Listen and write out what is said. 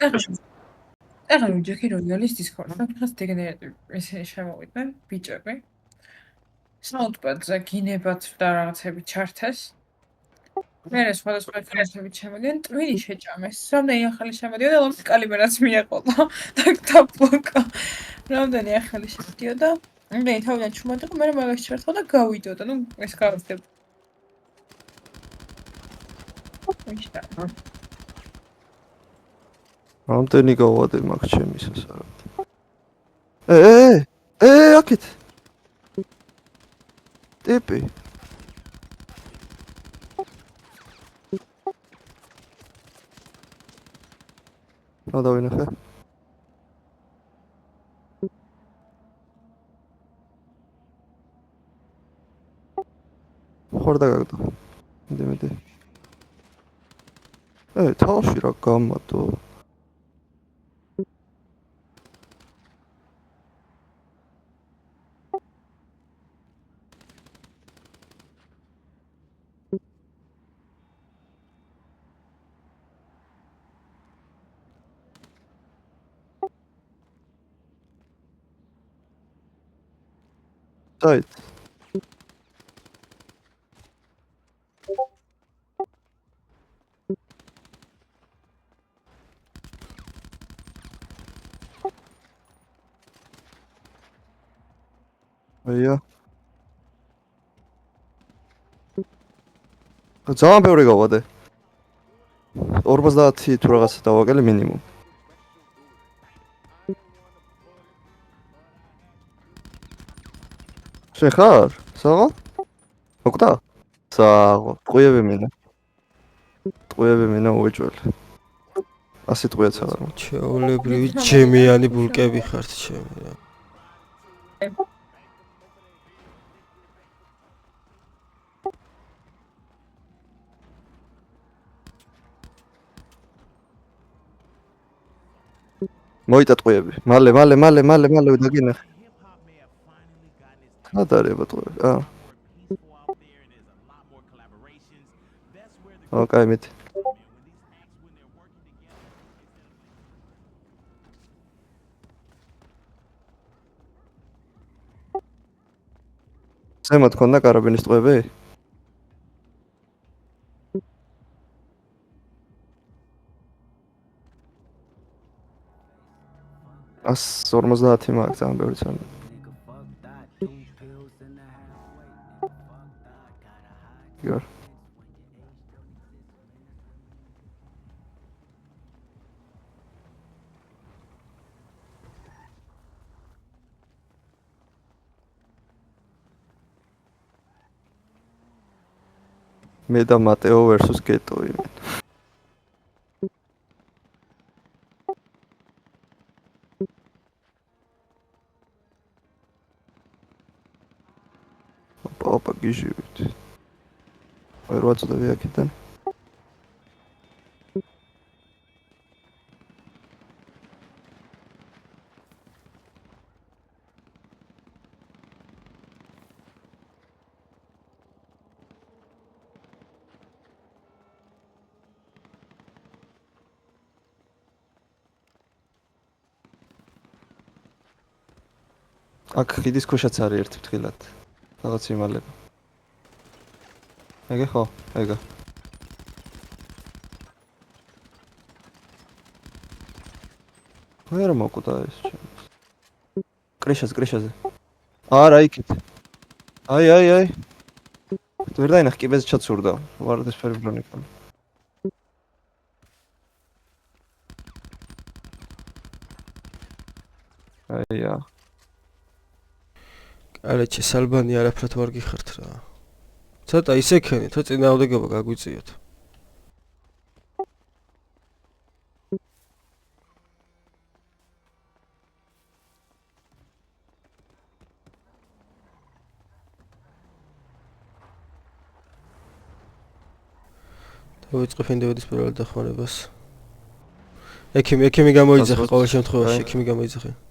ეხლა ვიჯექი როიალის დისკორდზე, ხას დეგენერატივ ესენი შემოვიდნენ ბიჭები. საუნდპადზე გინებათ და რაღაცები ჩართეს. მერე სხვადასხვა ინფორმაციები შემოდიან, ტვინი შეჭამეს. რამდენი ახალი შემოდიოდა, ლომის კალიბერაც მიეყოლა და დაბლოკა. რამდენი ახალი შემოდიოდა, რამდენი თავიდან ჩუმად იყო, მერე მაგას ჩართო და გავიდოდა. ნუ ეს გავხდება. ვიშტა. რამდენი გავადე მაგ ჩემისას არა. აკეთ. ტიპი. დავინახე. ხორდა გაგდო. მე. თავში რა გამატო. Right. Yeah. ძალიან ბევრი გავადე. 50 თუ რაღაცა დავაკელე მინიმუმ. შენ ხარ? საღო? მოკდა? საღო, ტყუები მინა. ტყუები მინა უეჭველი. ასე ტყუიაც აღარ მაქვს. ჩეულებრივი ჩემიანი ბულკები ხართ ჩემი რა. მოიტა ტყუები. მალე დაგინახე. გადარება ტყუები. ოკეი მით. ზემოთ ქონდა კარაბინის ტყუები? 150 მაქვს ძალიან ბევრი ცალი. გიორ. მე და მატეო versus გეტო იმენ. ოპა გიჟივით. აი 8 წუთი აქედან. აქ ხიდის ქუშაც არის ერთი ფრთხილად. რაღაც იმალება. ეგე ხო, ეგა. ვერ მოკვდა ეს ჩემს. კრიშაზე. არა იქით. აი. ვერ დაინახე კიბეზე ჩაცურდა. ვარდეს ფერი ბრონიკა. აია. ალეჩი სალბანი არაფრად ვარ გიხართ რა. ცოტა ისექენი, თუ წინააღმდეგობა გაგვიწიოთ. დავიწყე ფინდევედის პირველ დახმარებას. ექიმი გამოიძახე ყოველ შემთხვევაში, ექიმი გამოიძახე.